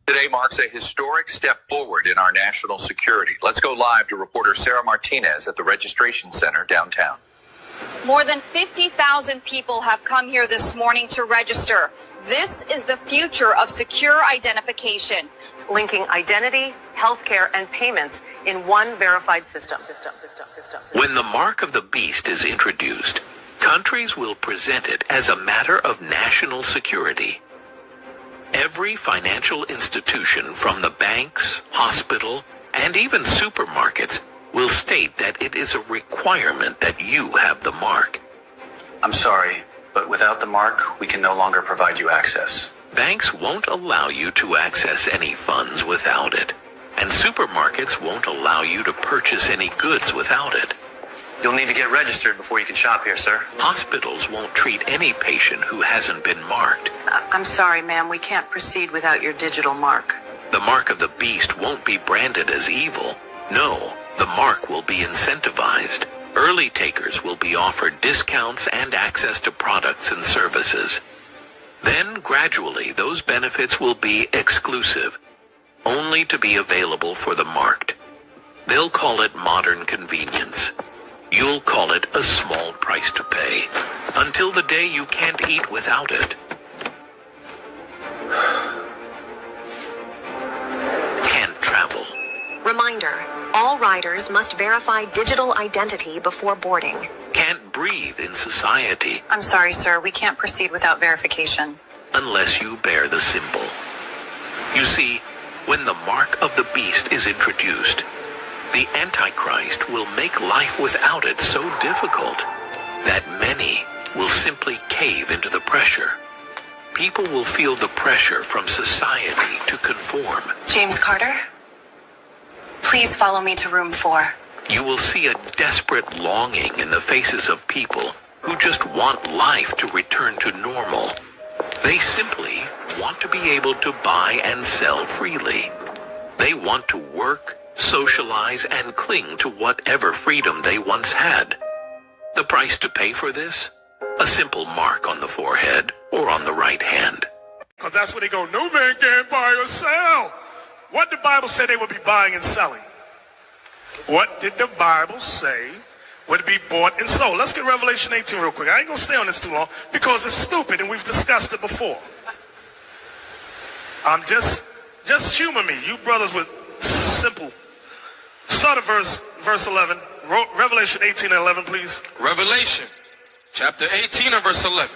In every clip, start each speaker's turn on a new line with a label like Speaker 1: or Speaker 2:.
Speaker 1: Today marks a historic step forward in our national security. Let's go live to reporter Sarah Martinez at the registration center downtown.
Speaker 2: More than 50,000 people have come here this morning to register. This is the future of secure identification,
Speaker 3: linking identity, healthcare, and payments in one verified system.
Speaker 4: When the mark of the beast is introduced, countries will present it as a matter of national security. Every financial institution, from the banks, hospital, and even supermarkets, will state that it is a requirement that you have the mark.
Speaker 5: I'm sorry, but without the mark, we can no longer provide you access.
Speaker 4: Banks won't allow you to access any funds without it, and supermarkets won't allow you to purchase any goods without it.
Speaker 5: You'll need to get registered before you can shop here, sir.
Speaker 4: Hospitals won't treat any patient who hasn't been marked.
Speaker 3: I'm sorry, ma'am. We can't proceed without your digital mark.
Speaker 4: The mark of the beast won't be branded as evil. No, the mark will be incentivized. Early takers will be offered discounts and access to products and services. Then, gradually, those benefits will be exclusive, only to be available for the marked. They'll call it modern convenience. You'll call it a small price to pay, until the day you can't eat without it. Can't travel.
Speaker 6: Reminder, all riders must verify digital identity before boarding.
Speaker 4: Can't breathe in society.
Speaker 2: I'm sorry, sir. We can't proceed without verification.
Speaker 4: Unless you bear the symbol. You see, when the mark of the beast is introduced, the Antichrist will make life without it so difficult that many will simply cave into the pressure. People will feel the pressure from society to conform.
Speaker 2: James Carter, please follow me to room 4.
Speaker 4: You will see a desperate longing in the faces of people who just want life to return to normal. They simply want to be able to buy and sell freely. They want to work, socialize, and cling to whatever freedom they once had. The price to pay for this? A simple mark on the forehead or on the right hand.
Speaker 7: Because that's where they go, no man can buy or sell. What did the Bible say they would be buying and selling? What did the Bible say would be bought and sold? Let's get Revelation 18 real quick. I ain't going to stay on this too long because it's stupid and we've discussed it before. Just humor me. You brothers with simple. Start at verse 11. Revelation 18 and 11, please.
Speaker 8: Revelation chapter 18 and verse 11.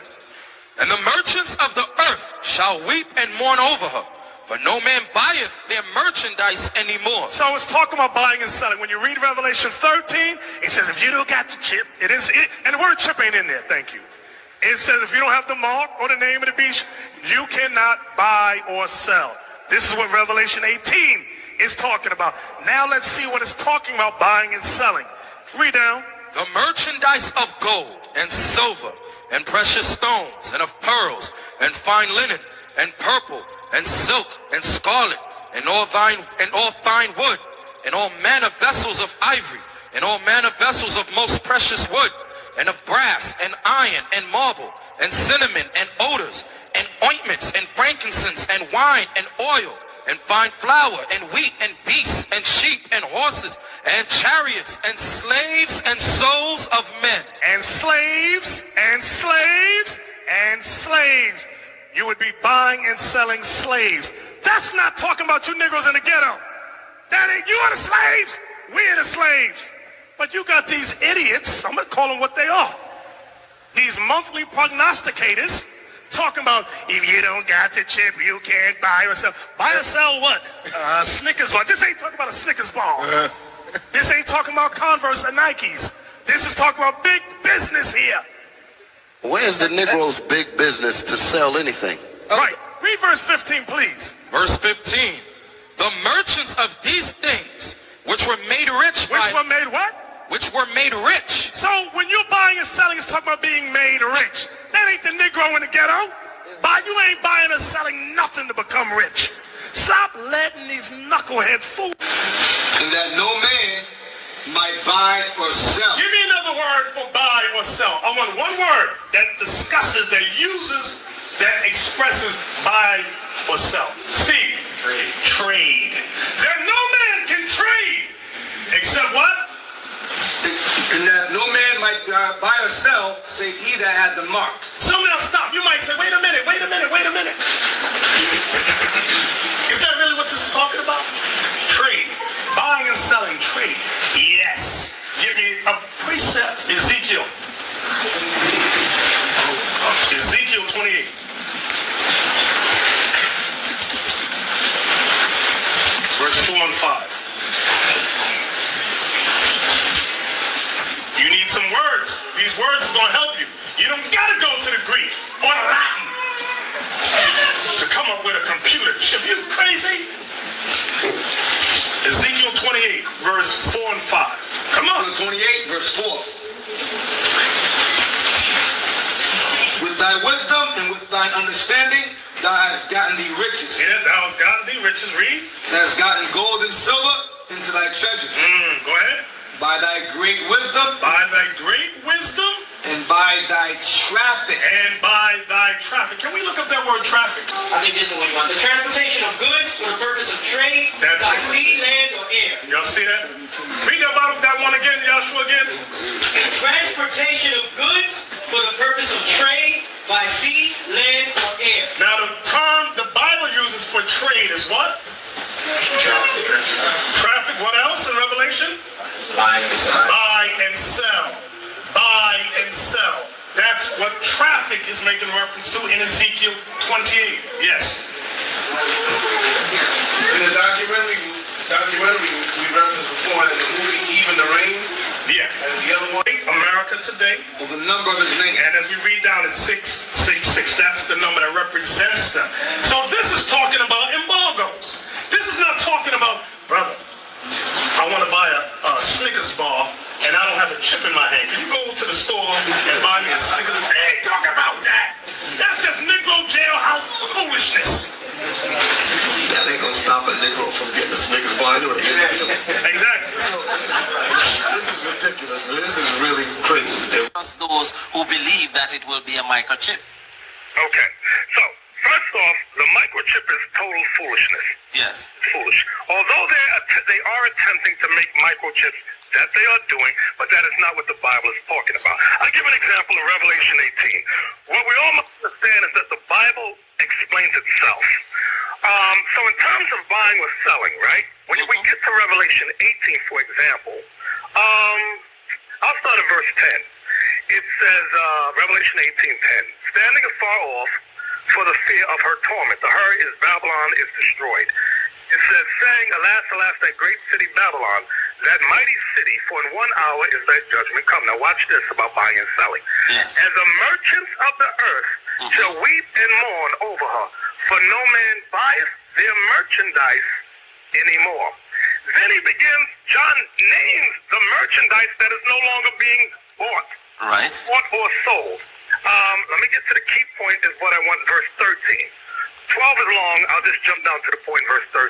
Speaker 8: And the merchants of the earth shall weep and mourn over her, for no man buyeth their merchandise anymore.
Speaker 7: So it's talking about buying and selling. When you read Revelation 13, it says if you don't got the chip, and the word chip ain't in there, thank you. It says if you don't have the mark or the name of the beast, you cannot buy or sell. This is what Revelation 18 is talking about. Now let's see what it's talking about buying and selling. Read down.
Speaker 8: The merchandise of gold and silver and precious stones and of pearls and fine linen and purple and silk and scarlet and all fine wood and all manner vessels of ivory and all manner vessels of most precious wood and of brass and iron and marble and cinnamon and odors and ointments and frankincense and wine and oil and fine flour and wheat and beasts and sheep and horses and chariots and slaves and souls of men.
Speaker 7: And slaves and slaves and slaves. You would be buying and selling slaves. That's not talking about you Negroes in the ghetto. That ain't, you are the slaves. We're the slaves. But you got these idiots, I'm going to call them what they are. These monthly prognosticators talking about if you don't got the chip, you can't buy or sell. Buy or sell what? Snickers bar. This ain't talking about a Snickers bar. This ain't talking about Converse or Nikes. This is talking about big business here.
Speaker 9: Where's the Negroes' big business to sell anything?
Speaker 7: Right. Read verse 15, please.
Speaker 8: Verse 15. The merchants of these things, which were made rich
Speaker 7: Which were made what?
Speaker 8: Which were made rich.
Speaker 7: So when you're buying and selling, it's talking about being made rich. That ain't the Negro in the ghetto. You ain't buying or selling nothing to become rich. Stop letting these knuckleheads fool.
Speaker 10: And that no man might buy or sell.
Speaker 7: Give me another word for buy or sell. I want one word that discusses, that uses, that expresses buy or sell. Steve. Trade. That no man can trade. Except what?
Speaker 10: And that no man might buy or sell, save he that had the mark.
Speaker 7: So now stop. You might say, wait a minute. Is that really what this is talking about? Trade. Buying and selling. Trade. Yes. Give me a precept. Ezekiel. Ezekiel 28. Verse 4 and 5. You need some words. These words are going to help you. You don't got to go to the Greek or Latin to come up with a computer chip. You crazy? Ezekiel 28, verse 4 and 5. Come on.
Speaker 10: 28, verse 4. With thy wisdom and with thine understanding, thou hast gotten thee riches.
Speaker 7: Yeah, thou hast gotten thee riches. Read.
Speaker 10: Thou hast gotten gold and silver into thy treasures.
Speaker 7: Go ahead.
Speaker 10: By thy great wisdom.
Speaker 7: By thy great wisdom.
Speaker 10: And by thy traffic.
Speaker 7: Can we look up that word traffic?
Speaker 11: I think this is what you want. The transportation of goods for the purpose of trade by sea, land, or air.
Speaker 7: Y'all see that? Read that one again, Yahshua again.
Speaker 11: Transportation of goods for the purpose of trade by sea, land, or air.
Speaker 7: Now the term the Bible uses for trade is what? Traffic. What else in Revelation?
Speaker 10: Buy and sell.
Speaker 7: Buy and sell. Buy and sell. That's what traffic is making reference to in Ezekiel 28. Yes.
Speaker 12: In the documentary we referenced before in the movie Even the Rain.
Speaker 7: Yeah.
Speaker 12: As the other one.
Speaker 7: America today.
Speaker 10: Well, the number of his name.
Speaker 7: And as we read down, it's 666. That's the number that represents them. So this is talking about embargoes. This is not talking about, brother, I want to buy a Snickers bar and I don't have a chip in my hand. Can you go to the store and buy me a Snickers? They ain't talking about that. That's just Negro jailhouse foolishness.
Speaker 9: That ain't gonna stop a Negro from getting a Snickers bar anyway.
Speaker 7: Exactly.
Speaker 9: This is ridiculous, man. This is really crazy.
Speaker 13: Those who believe that it will be a microchip.
Speaker 7: Okay. So, first off, the microchip is total foolishness.
Speaker 13: Yes.
Speaker 7: Foolish. Although they are attempting to make microchips, that they are doing, but that is not what the Bible is talking about. I'll give an example of Revelation 18. What we all must understand is that the Bible explains itself. So in terms of buying or selling, right? When we get to Revelation 18, for example, I'll start at verse 10. It says, Revelation 18:10, standing afar off for the fear of her torment. The her is Babylon is destroyed. It says, saying, alas, alas, that great city Babylon, that mighty city, for in 1 hour is thy judgment come. Now watch this about buying and selling.
Speaker 13: Yes.
Speaker 7: And the merchants of the earth shall weep and mourn over her, for no man buyeth their merchandise anymore. Then he begins, John names the merchandise that is no longer being bought.
Speaker 13: Right.
Speaker 7: Bought or sold. Let me get to the key point is what I want, verse 13. 12 is long, I'll just jump down to the point, verse 13.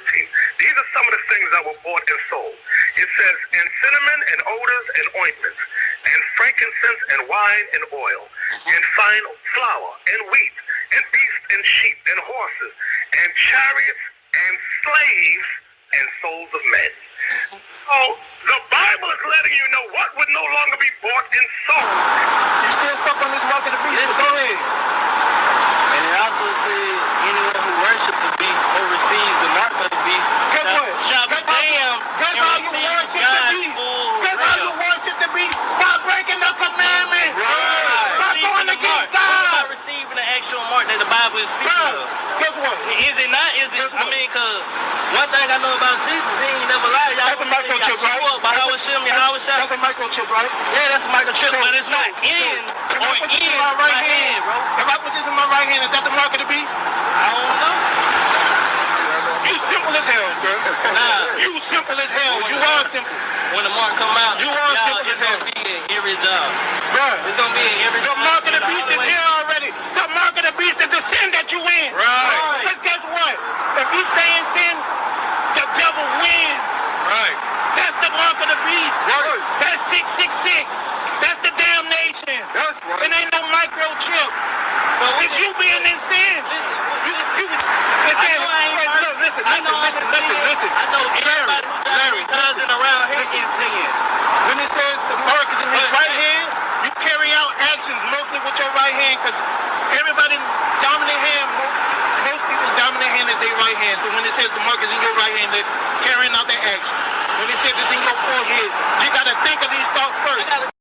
Speaker 7: These are some of the things that were bought and sold. It says, and cinnamon and odors and ointments, and frankincense and wine and oil, and fine flour and wheat, and beasts and sheep and horses, and chariots and slaves and souls of men. So the Bible is letting you know what would no longer be bought and sold.
Speaker 10: You still stuck on this mark of the beast?
Speaker 11: Yes,
Speaker 10: go ahead.
Speaker 11: And it also says anyone who worships the beast or receives the mark of the beast shall be damned.
Speaker 10: That's how you worship the beast. That's how you worship the beast. By breaking the commandments.
Speaker 11: Right.
Speaker 10: By going against God.
Speaker 11: What about receiving the actual mark that the Bible is speaking of?
Speaker 10: Guess what?
Speaker 11: Is it not? Is it? I mean, because one thing I know about Jesus, he ain't never lied.
Speaker 10: That's a microchip, right?
Speaker 11: Bahasham, Yahawashi.
Speaker 10: That's a microchip, right?
Speaker 11: Yeah, that's a microchip, but it's not in or in my right hand, bro.
Speaker 10: If I put this in my right hand, is that the mark of the beast?
Speaker 11: I don't know.
Speaker 10: You simple as hell, bro.
Speaker 11: Nah.
Speaker 10: You simple as hell. You are simple.
Speaker 11: When the mark come out,
Speaker 10: You are simple as hell.
Speaker 11: It's gonna be in every job.
Speaker 10: Bro,
Speaker 11: It's gonna be in every
Speaker 10: the
Speaker 11: job.
Speaker 10: mark of the beast is here already. The mark of the beast is the sin that you in.
Speaker 11: Right.
Speaker 10: Because guess what? If you stay in sin, the devil wins.
Speaker 11: Right.
Speaker 10: That's the mark of the beast.
Speaker 11: Right.
Speaker 10: That's 666. That's the damnation.
Speaker 11: That's right.
Speaker 10: It ain't no microchip.
Speaker 11: So
Speaker 10: If you being in sin,
Speaker 11: listen,
Speaker 10: you
Speaker 11: Listen. I know everybody who does it around here is singing.
Speaker 10: When it says the mark is in his right hand, you carry out actions mostly with your right hand because everybody's dominant hand, most people's dominant hand is their right hand. So when it says the mark is in your right hand, they're carrying out their action. When it says it's in your forehead, you got to think of these thoughts first.